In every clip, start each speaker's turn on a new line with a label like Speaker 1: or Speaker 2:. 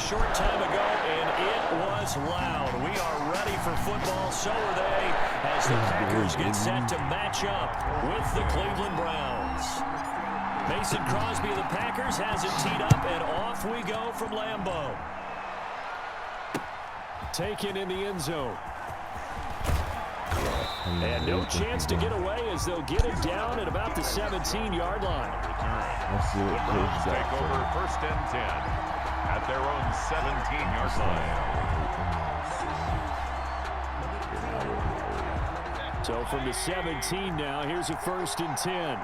Speaker 1: short time ago, and it was loud. We are ready for football, so are they, as the Packers get set to match up with the Cleveland Browns. Mason Crosby of the Packers has it teed up, and off we go from Lambeau. Taken in the end zone. And no chance to get away as they'll get it down at about the 17-yard line.
Speaker 2: The Browns take over 1st and 10 at their own 17-yard line.
Speaker 1: So from the 17 now, here's a 1st and 10.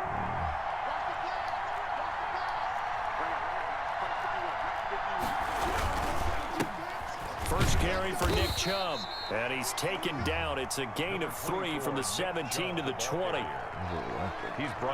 Speaker 1: First carry for Nick Chubb. And he's taken down. It's a gain of 3 from the 17 to the 20.
Speaker 3: I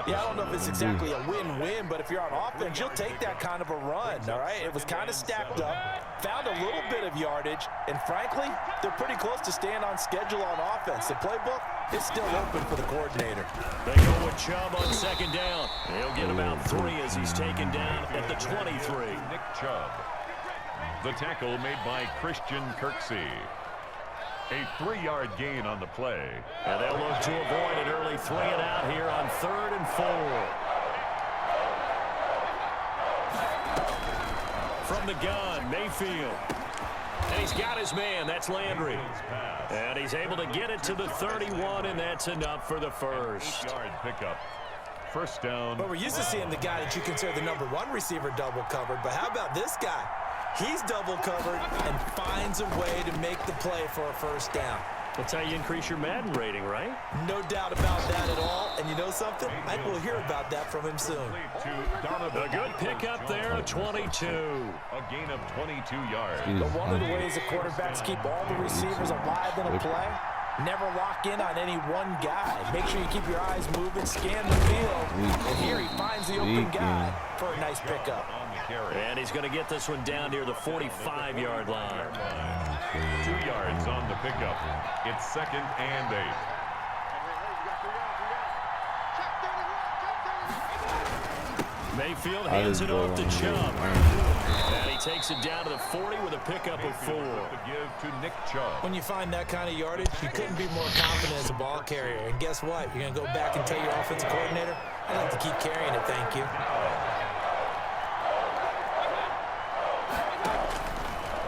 Speaker 3: don't know if it's exactly a win-win, but if you're on offense, you'll take that kind of a run, all right? It was kind of stacked up, found a little bit of yardage, and frankly, they're pretty close to staying on schedule on offense. The playbook is still open for the coordinator.
Speaker 1: They go with Chubb on 2nd down. He'll get about 3 as he's taken down at the 23.
Speaker 2: Nick Chubb. The tackle made by Christian Kirksey. A 3-yard gain on the play.
Speaker 1: And they'll look to avoid an early 3 and out here on 3rd and 4. From the gun, Mayfield. And he's got his man. That's Landry. And he's able to get it to the 31, and that's enough for the first.
Speaker 2: 8-yard pickup. 1st down.
Speaker 3: But we're used to seeing the guy that you consider the #1 receiver double covered. But how about this guy? He's double covered and finds a way to make the play for a 1st down.
Speaker 1: That's how you increase your Madden rating, right?
Speaker 3: No doubt about that at all. And you know something? I think we'll hear about that from him soon.
Speaker 1: A good pickup there, a 22.
Speaker 2: A gain of 22 yards.
Speaker 3: But one of the ways the quarterbacks keep all the receivers alive in a play, never lock in on any one guy. Make sure you keep your eyes moving, scan the field. And here he finds the open guy for a nice pickup.
Speaker 1: And he's going to get this one down near the 45-yard line.
Speaker 2: 2 yards on the pickup. It's 2nd and 8.
Speaker 1: Mayfield hands it off to Chubb. And he takes it down to the 40 with a pickup of 4.
Speaker 2: Give to Nick Chubb.
Speaker 3: When you find that kind of yardage, you couldn't be more confident as a ball carrier. And guess what? You're going to go back and tell your offensive coordinator, I'd like to keep carrying it, thank you.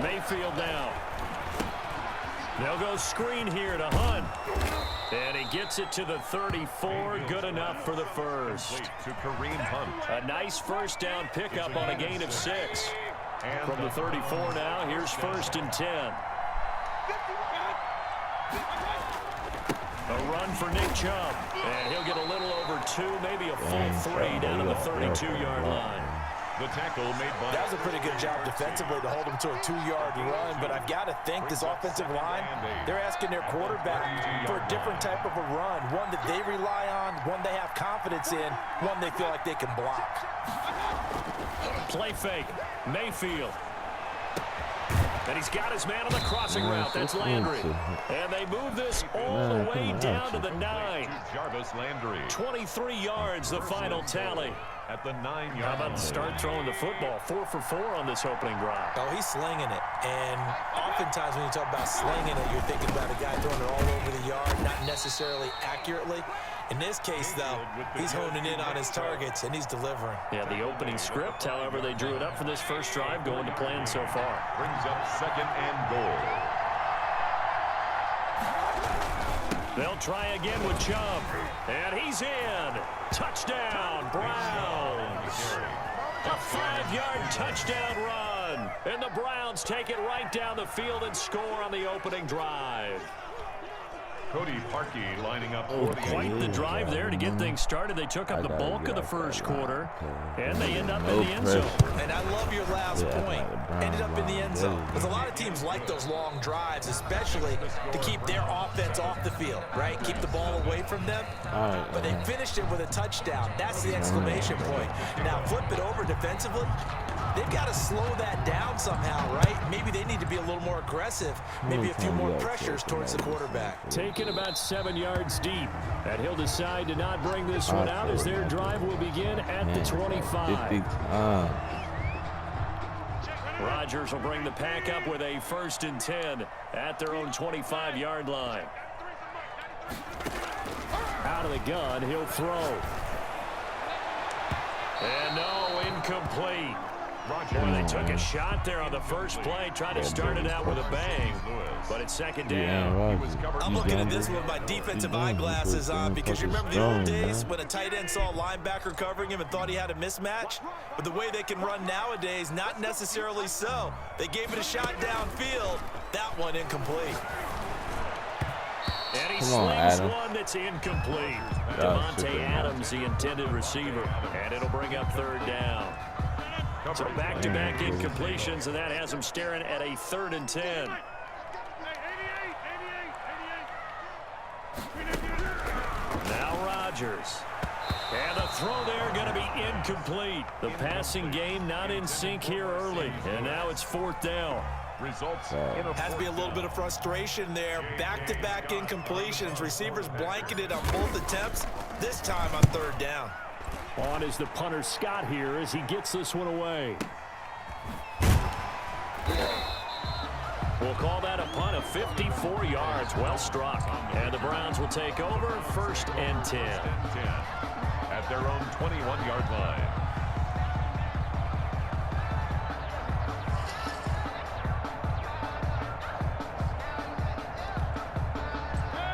Speaker 1: Mayfield now. They'll go screen here to Hunt. And he gets it to the 34. Good enough for the first.
Speaker 2: To Kareem Hunt.
Speaker 1: A nice 1st down pickup on a gain of 6. From the 34 now, here's 1st and 10. A run for Nick Chubb. And he'll get a little over 2, maybe a full 3 down to the 32-yard line.
Speaker 2: The tackle made by...
Speaker 3: That was a pretty good job defensively to hold him to a 2-yard run, but I've got to think this offensive line, they're asking their quarterback for a different type of a run, one that they rely on, one they have confidence in, one they feel like they can block.
Speaker 1: Play fake, Mayfield. And he's got his man on the crossing route. That's Landry. And they move this all the way down to the 9.
Speaker 2: Jarvis Landry.
Speaker 1: 23 yards, the final tally.
Speaker 2: At the 9-yard
Speaker 1: How about to start throwing the football? 4 for 4 on this opening drive.
Speaker 3: Oh, he's slinging it. And oftentimes when you talk about slinging it, you're thinking about a guy throwing it all over the yard, not necessarily accurately. In this case, though, he's honing in on his targets, and he's delivering.
Speaker 1: Yeah, the opening script, however, they drew it up for this first drive, going to plan so far.
Speaker 2: Brings up 2nd and goal.
Speaker 1: They'll try again with Chubb. And he's in. Touchdown, Browns. A 5-yard touchdown run. And the Browns take it right down the field and score on the opening drive.
Speaker 2: Cody Parkey lining up.
Speaker 1: Quite the drive there to get things started. They took up the bulk of the first quarter, and they end up in the end zone.
Speaker 3: And I love your last point. Ended up in the end zone. Because a lot of teams like those long drives, especially to keep their offense off the field, right? Keep the ball away from them. But they finished it with a touchdown. That's the exclamation point. Now flip it over defensively. They've got to slow that down somehow, right? Maybe they need to be a little more aggressive. Maybe a few more pressures towards the quarterback.
Speaker 1: Taken about 7 yards deep. And he'll decide to not bring this one out as their drive will begin at the 25. Rodgers will bring the pack up with a 1st and 10 at their own 25-yard line. Out of the gun, he'll throw. And no, incomplete. Boy, they took a shot there on the first play, tried to start it out with a bang, but it's 2nd down.
Speaker 3: I'm looking at this with my defensive eyeglasses on because you remember the old days when a tight end saw a linebacker covering him and thought he had a mismatch? But the way they can run nowadays, not necessarily so. They gave it a shot downfield. That one incomplete.
Speaker 1: And he slings one that's incomplete. Devontae Adams, the intended receiver, and it'll bring up 3rd down. So back-to-back incompletions, and that has them staring at a 3rd and 10. Now Rodgers. And the throw there going to be incomplete. The passing game not in sync here early, and now it's 4th down.
Speaker 2: Results.
Speaker 3: Has to be a little bit of frustration there. Back-to-back incompletions. Receivers blanketed on both attempts, this time on 3rd down.
Speaker 1: On is the punter Scott here as he gets this one away. We'll call that a punt of 54 yards. Well struck. And the Browns will take over 1st and 10.
Speaker 2: At their own 21-yard line.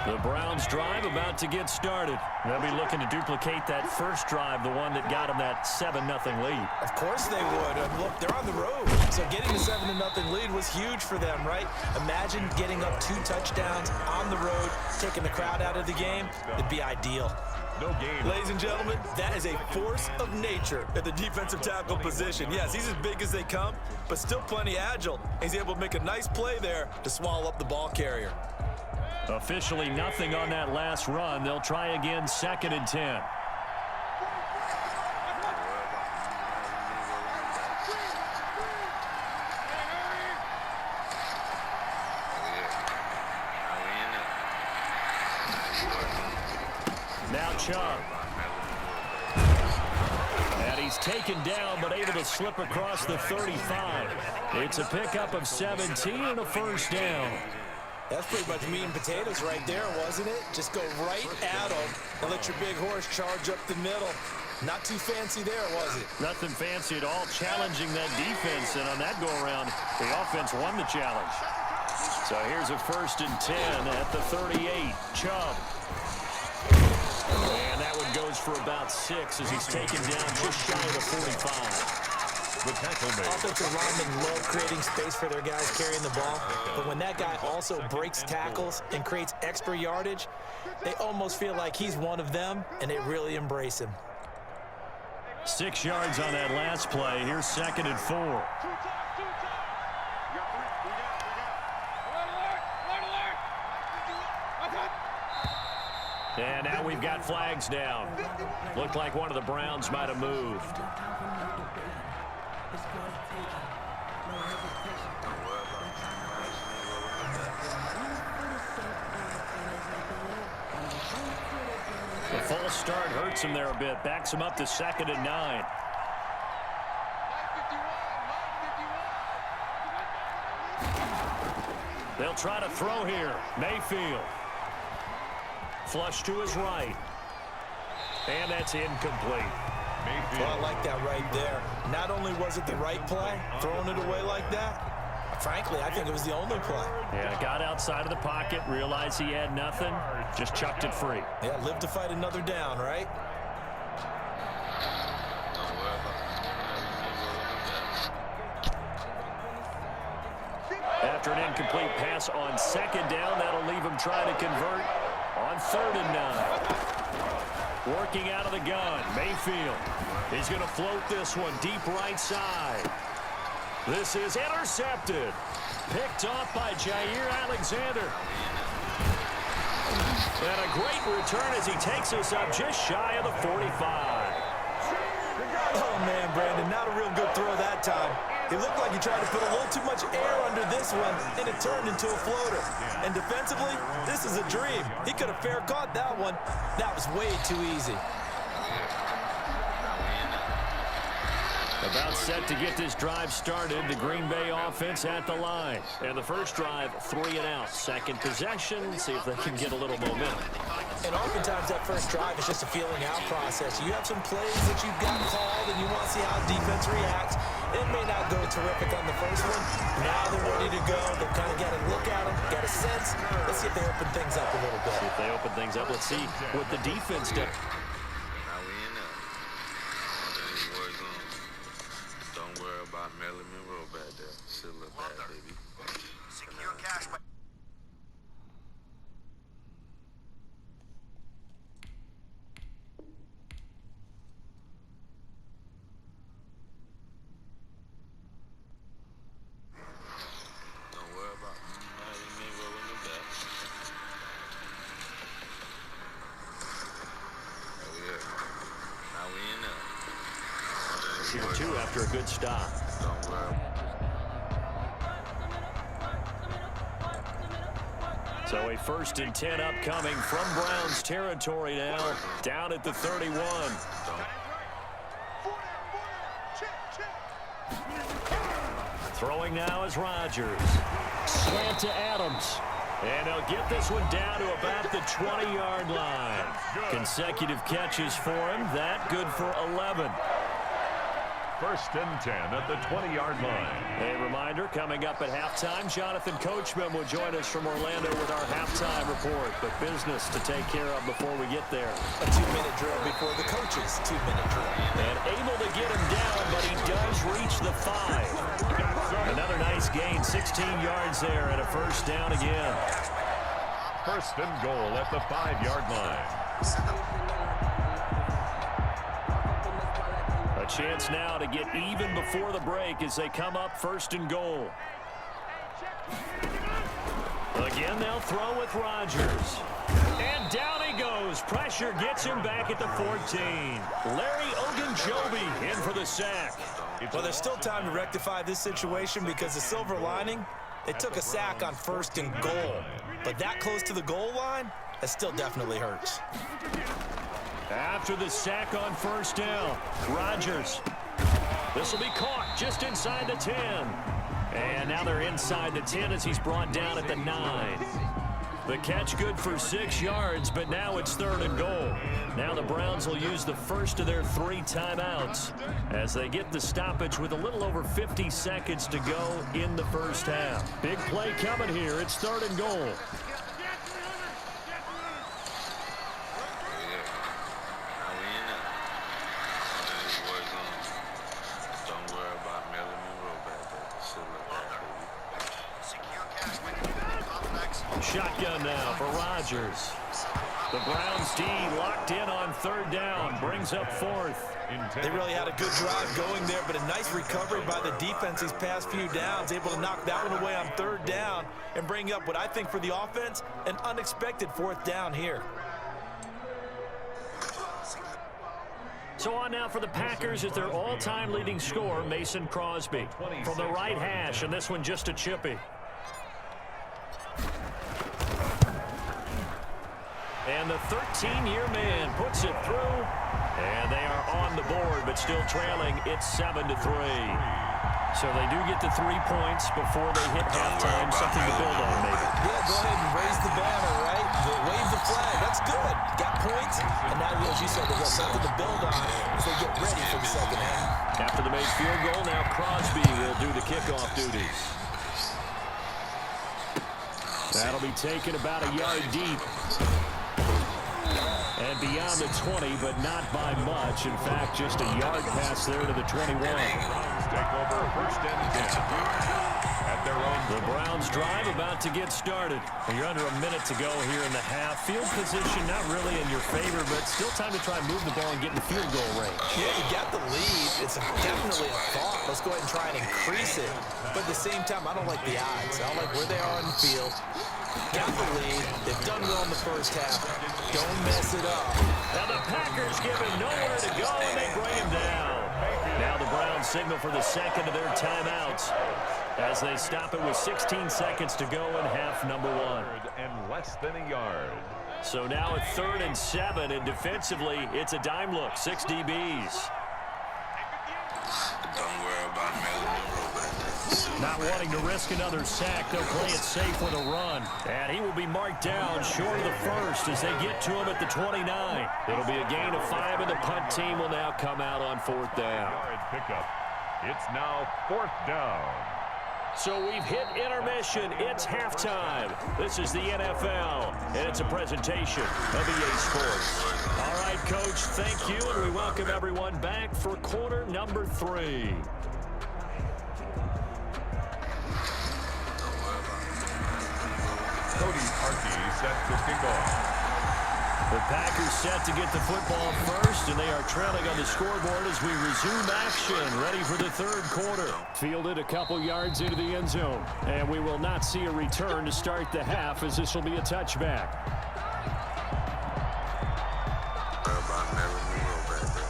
Speaker 1: The Browns drive about to get started. They'll be looking to duplicate that first drive, the one that got them that 7-0 lead.
Speaker 3: Of course they would. Look, they're on the road. So getting the 7-0 lead was huge for them, right? Imagine getting up 2 touchdowns on the road, taking the crowd out of the game. It'd be ideal.
Speaker 2: No game.
Speaker 3: Ladies and gentlemen, that is a force of nature at the defensive tackle position. Yes, he's as big as they come, but still plenty agile. He's able to make a nice play there to swallow up the ball carrier.
Speaker 1: Officially nothing on that last run. They'll try again 2nd and 10. Now Chubb. And he's taken down but able to slip across the 35. It's a pickup of 17 and a 1st down.
Speaker 3: That's pretty much meat and potatoes right there, wasn't it? Just go right at them and let your big horse charge up the middle. Not too fancy there, was it?
Speaker 1: Nothing fancy at all, challenging that defense, and on that go-around, the offense won the challenge. So here's a 1st and 10 at the 38. Chubb. And that one goes for about 6 as he's taken down just shy of the 45.
Speaker 2: The tackle made.
Speaker 3: Offensive linemen love creating space for their guys carrying the ball, but when that guy also breaks tackles and creates extra yardage, they almost feel like he's one of them, and they really embrace him.
Speaker 1: 6 yards on that last play. Here's 2nd and 4. And now we've got flags down. Looked like one of the Browns might have moved. The false start hurts him there a bit. Backs him up to 2nd and 9. They'll try to throw here. Mayfield. Flush to his right. And that's incomplete.
Speaker 3: Well, I like that right there. Not only was it the right play, throwing it away like that, frankly, I think it was the only play.
Speaker 1: Yeah, got outside of the pocket, realized he had nothing, just chucked it free.
Speaker 3: Yeah, live to fight another down, right?
Speaker 1: After an incomplete pass on 2nd down, that'll leave him trying to convert on 3rd and 9. Working out of the gun, Mayfield. He's going to float this one deep right side. This is intercepted. Picked off by Jair Alexander. And a great return as he takes us up just shy of the 45.
Speaker 3: Oh, man, Brandon, not a real good throw that time. He looked like he tried to put a little too much air under this one, and it turned into a floater. And defensively, this is a dream. He could have fair caught that one. That was way too easy.
Speaker 1: About set to get this drive started. The Green Bay offense at the line. And the first drive, 3 and out. Second possession, see if they can get a little momentum.
Speaker 3: And oftentimes that first drive is just a feeling out process. You have some plays that you've got called and you want to see how defense reacts. It may not go terrific on the first one. Now they're ready to go. They've kind of got to look at them, got a sense. Let's see if they open things up a little bit.
Speaker 1: See if they open things up. Let's see what the defense does.
Speaker 4: Marilyn Monroe back there. Still look bad, baby. Secure cash. Don't worry about Marilyn Monroe in the back. Oh yeah. Now we in there.
Speaker 1: Tier 2 after a good stop. So a 1st and 10 upcoming from Browns territory now, down at the 31. Throwing now is Rodgers. Slant to Adams. And they'll get this one down to about the 20-yard line. Consecutive catches for him. That good for 11.
Speaker 2: 1st and 10 at the 20-yard line.
Speaker 1: A reminder, coming up at halftime, Jonathan Coachman will join us from Orlando with our halftime report. But business to take care of before we get there.
Speaker 3: A 2-minute drill before the coaches' 2-minute drill.
Speaker 1: And able to get him down, but he does reach the 5. Another nice gain, 16 yards there, and a 1st down again.
Speaker 2: 1st and goal at the 5-yard line.
Speaker 1: A chance now to get even before the break as they come up 1st and goal. Again, they'll throw with Rodgers. And down he goes. Pressure gets him back at the 14. Larry Ogunjobi in for the sack.
Speaker 3: Well, there's still time to rectify this situation because the silver lining, it took a sack on 1st and goal. But that close to the goal line, that still definitely hurts.
Speaker 1: After the sack on 1st down, Rodgers. This will be caught just inside the 10. And now they're inside the 10 as he's brought down at the 9. The catch good for 6 yards, but now it's 3rd and goal. Now the Browns will use the 1st of their 3 timeouts as they get the stoppage with a little over 50 seconds to go in the 1st half. Big play coming here. It's 3rd and goal. Shotgun now for Rodgers. The Browns D locked in on 3rd down, brings up 4th.
Speaker 3: They really had a good drive going there, but a nice recovery by the defense these past few downs, able to knock that one away on 3rd down and bring up what I think for the offense, an unexpected 4th down here.
Speaker 1: So on now for the Packers is their all-time leading scorer, Mason Crosby. From the right hash, and this one just a chippy. And the 13-year man puts it through, and they are on the board, but still trailing. It's 7-3. So they do get the 3 points before they hit halftime, something to build on, maybe.
Speaker 3: Yeah, go ahead and raise the banner, right? Wave the flag. That's good. Got points, and now, as you said, they've got something to build on as they get ready for the 2nd half.
Speaker 1: After the made field goal, now Crosby will do the kickoff duties. That'll be taken about a yard deep. And beyond the 20, but not by much. In fact, just a yard pass there to the 21.
Speaker 2: Take over 1st and 10 at their own.
Speaker 1: The Browns drive about to get started. And you're under a minute to go here in the half. Field position not really in your favor, but still time to try and move the ball and get in the field goal range.
Speaker 3: Yeah, you got the lead. It's definitely a thought. Let's go ahead and try and increase it. But at the same time, I don't like the odds. I don't like where they are on the field. Got the lead. They've done well in the 1st half. Don't mess it up.
Speaker 1: Now the Packers give him nowhere to go, and they bring him down. Now the Browns signal for the 2nd of their timeouts as they stop it with 16 seconds to go in half number 1.
Speaker 2: And less than a yard.
Speaker 1: So now at 3rd and 7, and defensively, it's a dime look, 6 DBs.
Speaker 4: Don't worry about Melly Monroe back there.
Speaker 1: Not wanting to risk another sack, they'll play it safe with a run. And he will be marked down short of the first as they get to him at the 29. It'll be a gain of 5, and the punt team will now come out on 4th down.
Speaker 2: Yard pickup. It's now 4th down.
Speaker 1: So we've hit intermission. It's halftime. This is the NFL, and it's a presentation of EA Sports. All right, Coach, thank you, and we welcome everyone back for quarter number 3.
Speaker 2: Cody Parkey set to kick off.
Speaker 1: The Packers set to get the football first, and they are trailing on the scoreboard as we resume action, ready for the 3rd quarter. Fielded a couple yards into the end zone, and we will not see a return to start the half as this will be a touchback.
Speaker 4: Don't worry about Melly Monroe back there.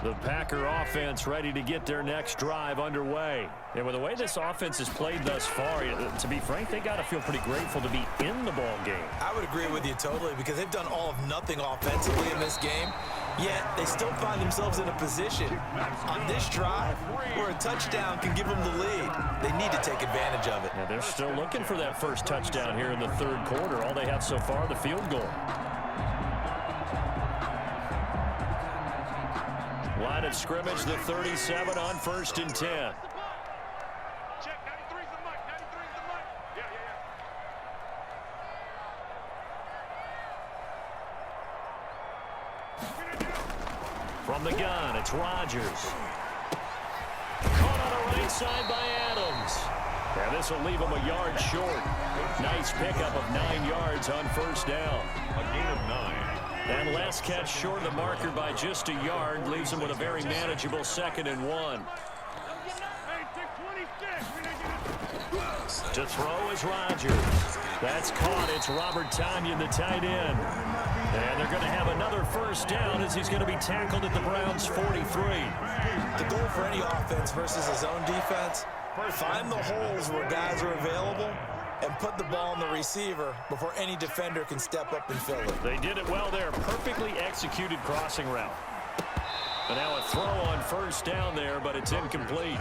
Speaker 1: The Packer offense ready to get their next drive underway. And with the way this offense has played thus far, to be frank, they got to feel pretty grateful to be in the ball game.
Speaker 3: I would agree with you totally because they've done all of nothing offensively in this game, yet they still find themselves in a position on this drive where a touchdown can give them the lead. They need to take advantage of it.
Speaker 1: Now they're still looking for that first touchdown here in the 3rd quarter. All they have so far, the field goal. Line of scrimmage, the 37 on 1st and 10.
Speaker 5: Check, 93's the mic, 93's the mic. Yeah.
Speaker 1: From the gun, it's Rodgers. Caught on the right side by Adams. And this will leave him a yard short. Nice pickup of 9 yards on 1st down.
Speaker 2: A gain of 9.
Speaker 1: And last catch short of the marker by just a yard leaves him with a very manageable 2nd and 1. To throw is Rodgers. That's caught. It's Robert Tonyan, the tight end. And they're going to have another first down as he's going to be tackled at the Browns' 43.
Speaker 3: The goal for any offense versus his own defense, find the holes where guys are available and put the ball on the receiver before any defender can step up and fill it.
Speaker 1: They did it well there. Perfectly executed crossing route. And now a throw on 1st down there, but it's incomplete.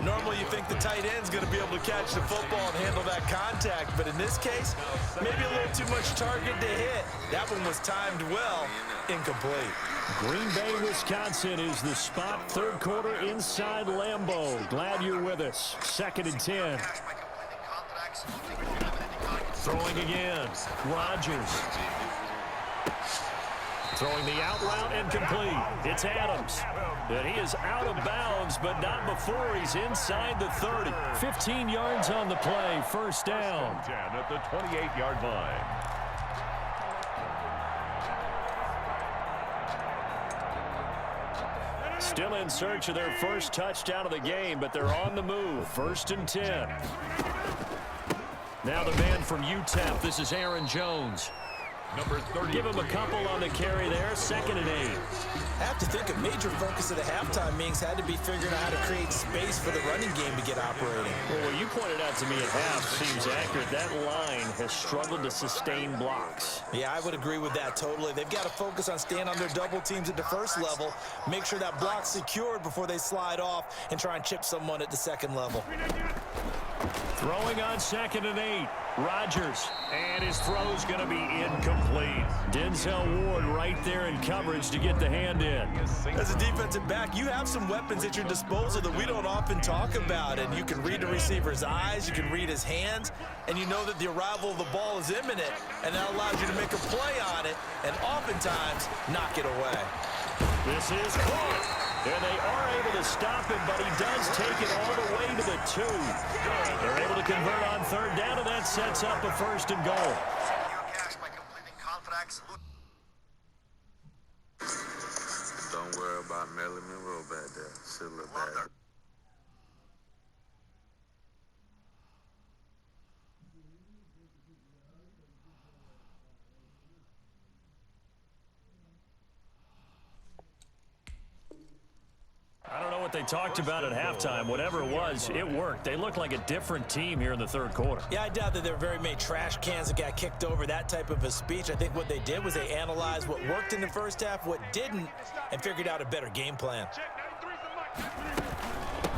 Speaker 3: Normally you think the tight end's going to be able to catch the football and handle that contact, but in this case, maybe a little too much target to hit. That one was timed well, incomplete.
Speaker 1: Green Bay, Wisconsin is the spot. 3rd quarter inside Lambeau. Glad you're with us. 2nd and 10. Throwing again. Rodgers. Throwing the out route and complete. It's Adams. And he is out of bounds, but not before he's inside the 30. 15 yards on the play. 1st down.
Speaker 2: 10 at the 28-yard line.
Speaker 1: Still in search of their first touchdown of the game, but they're on the move. 1st and 10. Now the man from UTEP, this is Aaron Jones.
Speaker 2: Number 30.
Speaker 1: Give him a couple on the carry there, 2nd and 8.
Speaker 3: I have to think a major focus of the halftime meetings had to be figuring out how to create space for the running game to get operating.
Speaker 1: Well, what you pointed out to me at half seems accurate. That line has struggled to sustain blocks.
Speaker 3: Yeah, I would agree with that totally. They've got to focus on staying on their double teams at the 1st level, make sure that block's secured before they slide off and try and chip someone at the 2nd level.
Speaker 1: Throwing on 2nd and 8. Rodgers. And his throw's going to be incomplete. Denzel Ward right there in coverage to get the hand in.
Speaker 3: As a defensive back, you have some weapons at your disposal that we don't often talk about. And you can read the receiver's eyes, you can read his hands, and you know that the arrival of the ball is imminent. And that allows you to make a play on it and oftentimes knock it away.
Speaker 1: This is caught. And they are able to stop him, but he does take it all the way to the 2. They're able to convert on 3rd down, and that sets up a 1st and goal.
Speaker 4: Don't worry about Melly Monroe back there. She'll look bad.
Speaker 1: what they talked about at halftime. Whatever it was, it worked. They looked like a different team here in the third quarter.
Speaker 3: Yeah, I doubt that there were very many trash cans that got kicked over, that type of a speech. I think what they did was they analyzed what worked in the first half, what didn't, and figured out a better game plan.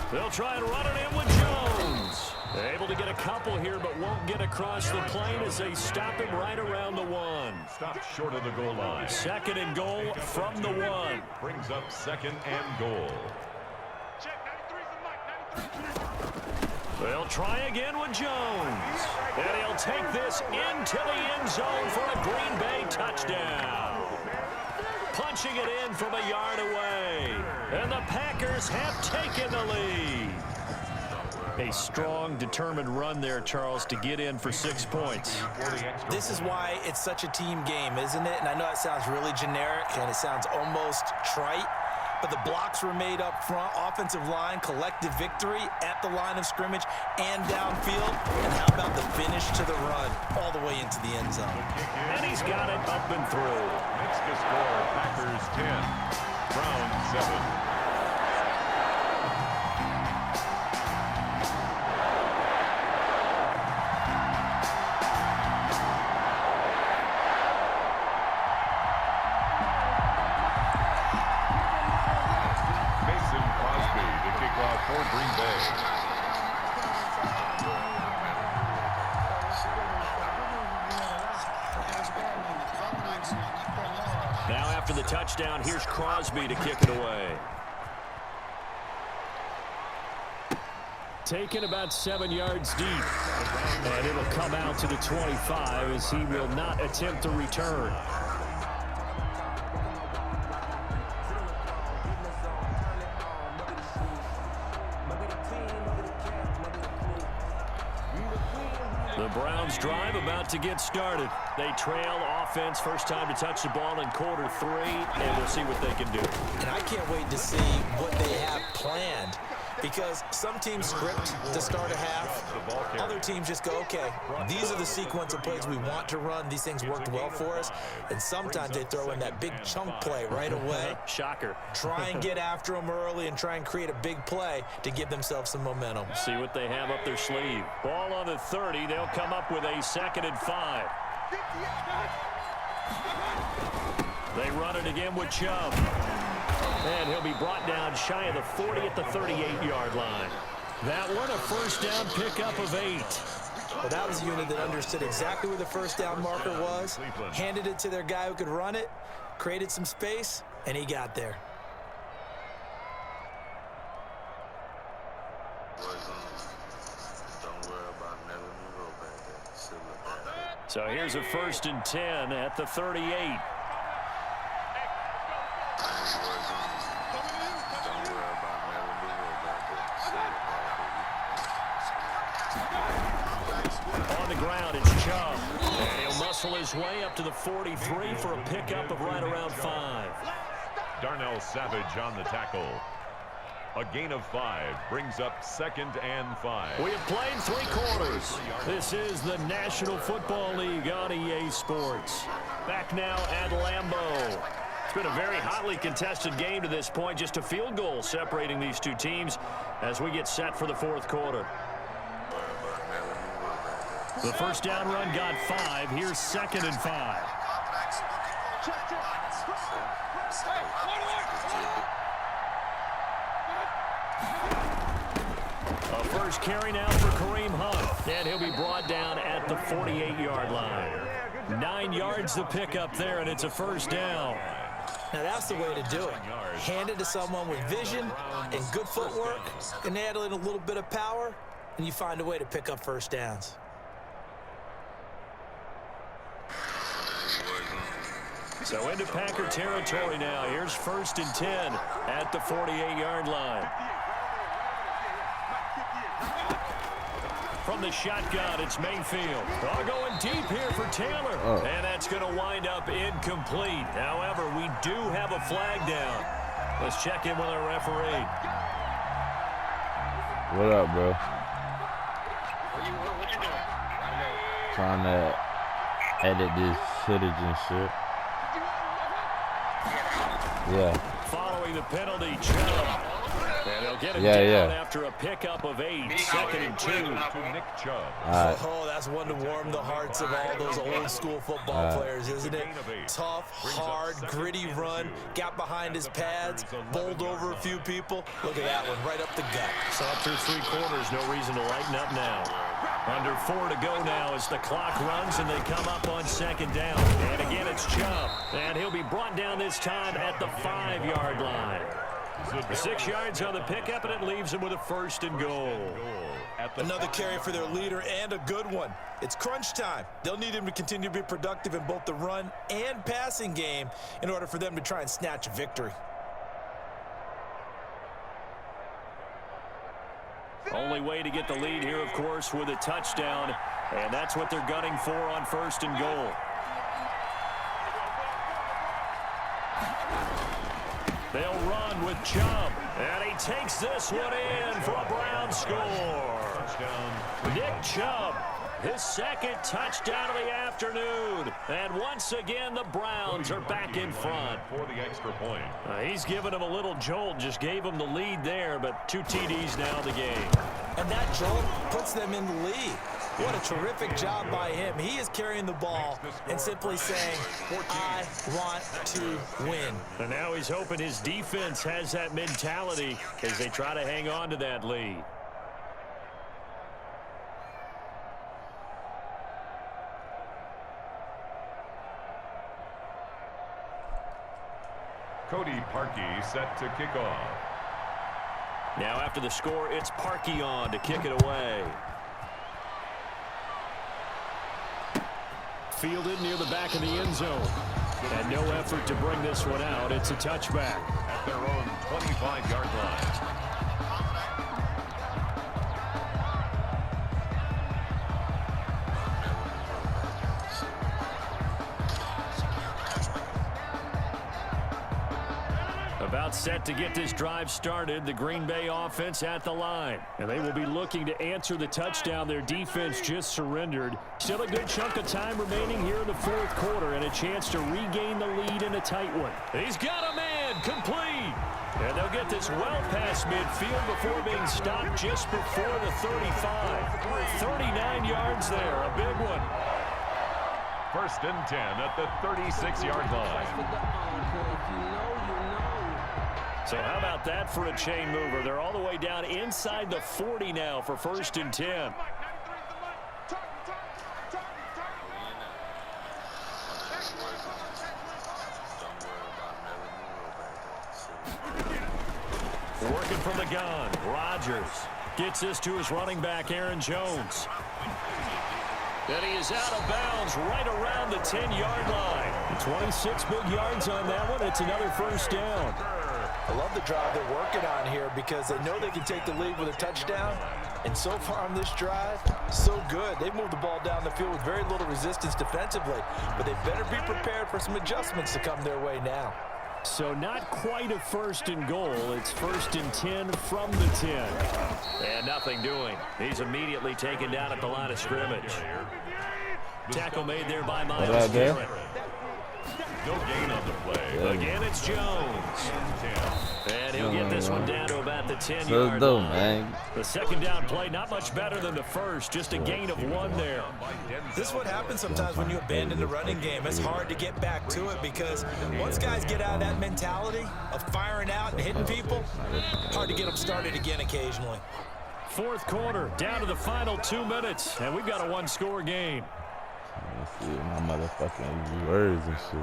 Speaker 1: They'll try and run it in with Jones. They're able to get a couple here, but won't get across the plane as they stop him right around the 1.
Speaker 2: Stop short of the goal line.
Speaker 1: Second and goal from the 1.
Speaker 2: Brings up second and goal.
Speaker 1: They'll try again with Jones. And he'll take this into the end zone for a Green Bay touchdown. Punching it in from a yard away. And the Packers have taken the lead. A strong, determined run there, Charles, to get in for 6 points.
Speaker 3: This is why it's such a team game, isn't it? And I know it sounds really generic and it sounds almost trite, but the blocks were made up front, offensive line, collective victory at the line of scrimmage and downfield. And how about the finish to the run all the way into the end zone?
Speaker 1: And he's got it up and through.
Speaker 2: Makes the score Packers 10, Browns 7. For Green Bay.
Speaker 1: Now after the touchdown, here's Crosby to kick it away. Taken about 7 yards deep. And it'll come out to the 25 as he will not attempt to return. The Browns drive about to get started. They trail offense, first time to touch the ball in quarter 3, and we'll see what they can do.
Speaker 3: And I can't wait to see what they have planned, because some teams script to start a half. Other teams just go, okay, these are the sequence of plays we want to run. These things worked well for us. And sometimes they throw in that big chunk play right away.
Speaker 1: Shocker.
Speaker 3: Try and get after them early and try and create a big play to give themselves some momentum.
Speaker 1: See what they have up their sleeve. Ball on the 30. They'll come up with a 2nd and 5. They run it again with Chubb. And he'll be brought down shy of the 40 at the 38-yard line. That one, a first down pickup of 8.
Speaker 3: Well, that was a unit that understood exactly where the first down marker was, handed it to their guy who could run it, created some space, and he got there.
Speaker 1: So here's a 1st and 10 at the 38. On the ground, it's Chubb. And he'll muscle his way up to the 43 for a pickup of right around 5.
Speaker 2: Darnell Savage on the tackle. A gain of 5 brings up 2nd and 5.
Speaker 1: We have played 3 quarters. This is the National Football League on EA Sports. Back now at Lambeau. It's been a very hotly contested game to this point. Just a field goal separating these two teams as we get set for the 4th quarter. The first down run got 5. Here's 2nd and 5. A first carry now for Kareem Hunt. And he'll be brought down at the 48-yard line. 9 yards to pick up there, and it's a first down.
Speaker 3: Now that's the way to do it. Hand it to someone with vision and good footwork, and add in a little bit of power, and you find a way to pick up first downs.
Speaker 1: So into Packer territory now. Here's 1st and 10 at the 48-yard line. From the shotgun, it's Mayfield. Going deep here for Taylor. And that's going to wind up incomplete. However, we do have a flag down. Let's check in with our referee.
Speaker 6: What up, bro? Trying to edit this footage and shit. Yeah.
Speaker 1: Following the penalty, Chubb. And they'll get him down after a pickup of 8, 2nd and 2.
Speaker 2: To Nick Chubb.
Speaker 3: Oh, that's one to warm the hearts of all those old-school football players, isn't it? Tough, hard, gritty run. Got behind his pads, bowled over a few people. Look at that one, right up the gut.
Speaker 1: Saw through 3 quarters, no reason to lighten up now. Under 4 to go now as the clock runs and they come up on 2nd down. And again, it's Chubb. And he'll be brought down this time at the 5-yard line. 6 yards on the pickup, and it leaves him with a 1st and goal.
Speaker 3: Another carry for their leader, and a good one. It's crunch time. They'll need him to continue to be productive in both the run and passing game in order for them to try and snatch a victory.
Speaker 1: Only way to get the lead here, of course, with a touchdown, and that's what they're gunning for on 1st and goal. They'll run with Chubb, and he takes this one in for a Brown score. Nick Chubb, his 2nd touchdown of the afternoon. And once again, the Browns are back in front.
Speaker 2: For the extra point.
Speaker 1: He's given him a little jolt, just gave him the lead there, but 2 TDs now in the game.
Speaker 3: And that jolt puts them in the lead. What a terrific job by him. He is carrying the ball and simply saying, I want to win.
Speaker 1: And now he's hoping his defense has that mentality as they try to hang on to that lead.
Speaker 2: Cody Parkey set to kick off.
Speaker 1: Now after the score, it's Parkey on to kick it away. Fielded near the back of the end zone. And no effort to bring this one out. It's a touchback.
Speaker 2: At their own 25-yard line.
Speaker 1: About set to get this drive started, the Green Bay offense at the line. And they will be looking to answer the touchdown their defense just surrendered. Still a good chunk of time remaining here in the 4th quarter and a chance to regain the lead in a tight one. He's got a man, complete. And they'll get this well past midfield before being stopped just before the 35. 39 yards there, a big one.
Speaker 2: 1st and 10 at the 36-yard line.
Speaker 1: So how about that for a chain mover? They're all the way down inside the 40 now for 1st and 10. Working from the gun, Rodgers gets this to his running back, Aaron Jones. And he is out of bounds right around the 10-yard line. 26 big yards on that one. It's another 1st down.
Speaker 3: I love the drive they're working on here because they know they can take the lead with a touchdown. And so far on this drive, so good. They moved the ball down the field with very little resistance defensively. But they better be prepared for some adjustments to come their way now.
Speaker 1: So not quite a 1st and goal. It's 1st and 10 from the 10. And nothing doing. He's immediately taken down at the line of scrimmage. Tackle made there by Myles Garrett.
Speaker 2: No gain on the play.
Speaker 1: Again, it's Jones. And he'll get this one down to about the 10-yard line. The 2nd down play, not much better than the 1st. Just a gain of 1 there.
Speaker 3: This is what happens sometimes when you abandon the running game. It's hard to get back to it because once guys get out of that mentality of firing out and hitting people, hard to get them started again occasionally.
Speaker 1: 4th quarter, down to the final 2 minutes, and we've got a 1-score game.
Speaker 6: See my motherfucking words and shit.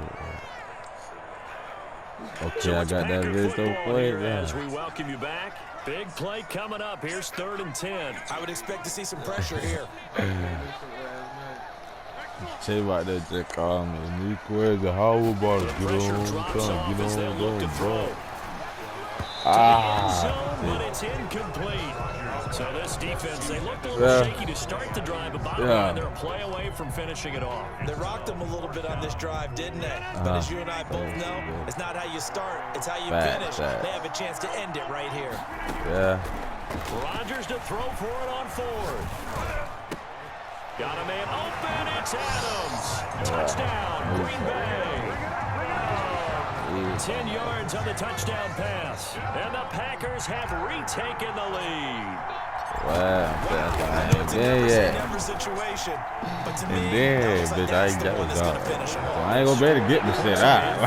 Speaker 6: Okay, so I got that list play
Speaker 1: as we welcome you back. Big play coming up. Here's 3rd and 10.
Speaker 3: I would expect to see some pressure here.
Speaker 6: Tell you about that, Jack. Call me. Nick, where's the Howard ball? Get on, bro.
Speaker 1: But it's incomplete. So this defense, they looked a little shaky to start the drive, but bottom line, they're a play away from finishing it off.
Speaker 3: They rocked them a little bit on this drive, didn't they? But as you and I both know, it's not how you start, it's how you finish. They have a chance to end it right here.
Speaker 1: Rodgers to throw for it on 4th. Got a man open, it's Adams. Touchdown, Green Bay. 10 yards on the touchdown pass. And the Packers have retaken the lead.
Speaker 6: Wow, that's
Speaker 3: Never situation, but to me,
Speaker 6: bitch, I ain't got it done. So I ain't gonna be able to get the shit out.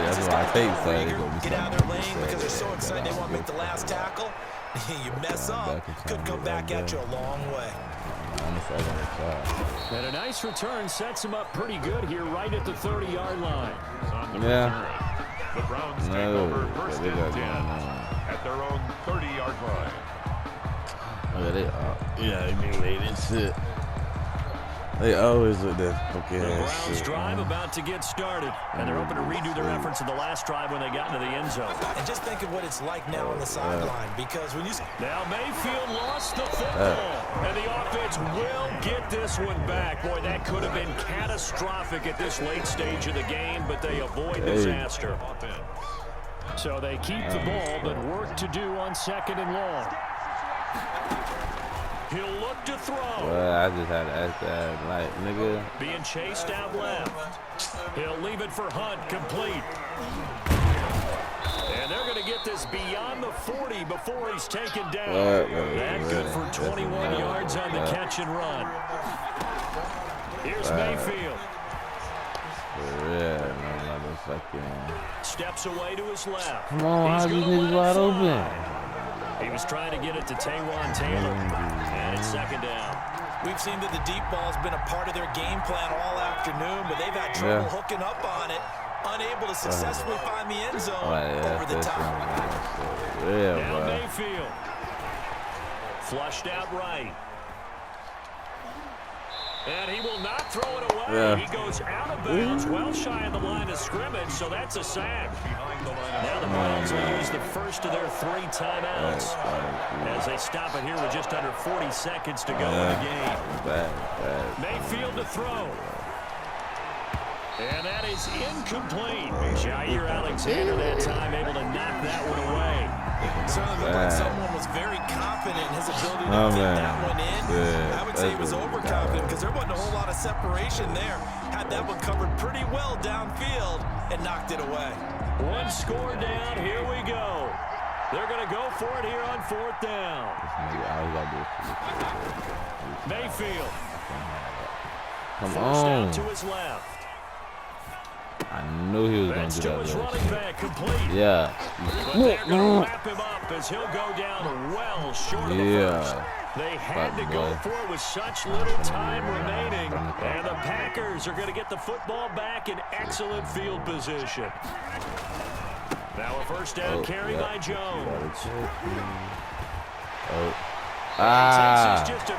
Speaker 6: That's why I take so they gonna be
Speaker 3: get out of their lane because they're so excited they want to make the last tackle. You mess up, could come back at you a long way.
Speaker 1: And a nice return sets him up pretty good here right at the 30-yard line.
Speaker 2: The Browns take over first and 10 at their own 30-yard line.
Speaker 6: They always look that fucking
Speaker 1: The Browns drive about to get started, and they're hoping to redo their efforts in the last drive when they got into the end zone.
Speaker 3: And just think of what it's like now on the sideline, because when you...
Speaker 1: Now Mayfield lost the football, and the offense will get this one back. Boy, that could have been catastrophic at this late stage of the game, but they avoid disaster. So they keep the ball, but work to do on 2nd and long. He'll look to throw.
Speaker 6: Well, I just had to ask that, like, nigga.
Speaker 1: Being chased out left. He'll leave it for Hunt, complete. And they're going to get this beyond the 40 before he's taken down. That good for 21 yards on the catch and run. Here's Mayfield. Steps away to his left.
Speaker 6: Come on, how's these niggas wide open?
Speaker 1: He was trying to get it to Taywan Taylor, and it's 2nd down.
Speaker 3: We've seen that the deep ball has been a part of their game plan all afternoon, but they've had trouble hooking up on it, unable to successfully find the end zone over the top.
Speaker 1: Now Mayfield. Flushed out right. And he will not throw it away. He goes out of bounds, well shy of the line of scrimmage, so that's a sack. Now the Browns will use the first of their 3 timeouts as they stop it here with just under 40 seconds to go in the game. Mayfield to throw. And that is incomplete. Jair Alexander that time able to knock that one away.
Speaker 3: Certainly looked like someone was very confident in his ability to fit that one in. I would say he was overconfident because there wasn't a whole lot of separation there. Had that one covered pretty well downfield and knocked it away.
Speaker 1: One score down. Here we go. They're going to go for it here on 4th down. Mayfield. First down to his left.
Speaker 6: I knew he was going to do that.
Speaker 1: His running back complete.
Speaker 6: Yeah.
Speaker 1: But they're going to wrap him up as he'll go down well short of the first. They had to go for it with such little time remaining. And the Packers are going to get the football back in excellent field position. Now a first down carry by Jones. Texas just a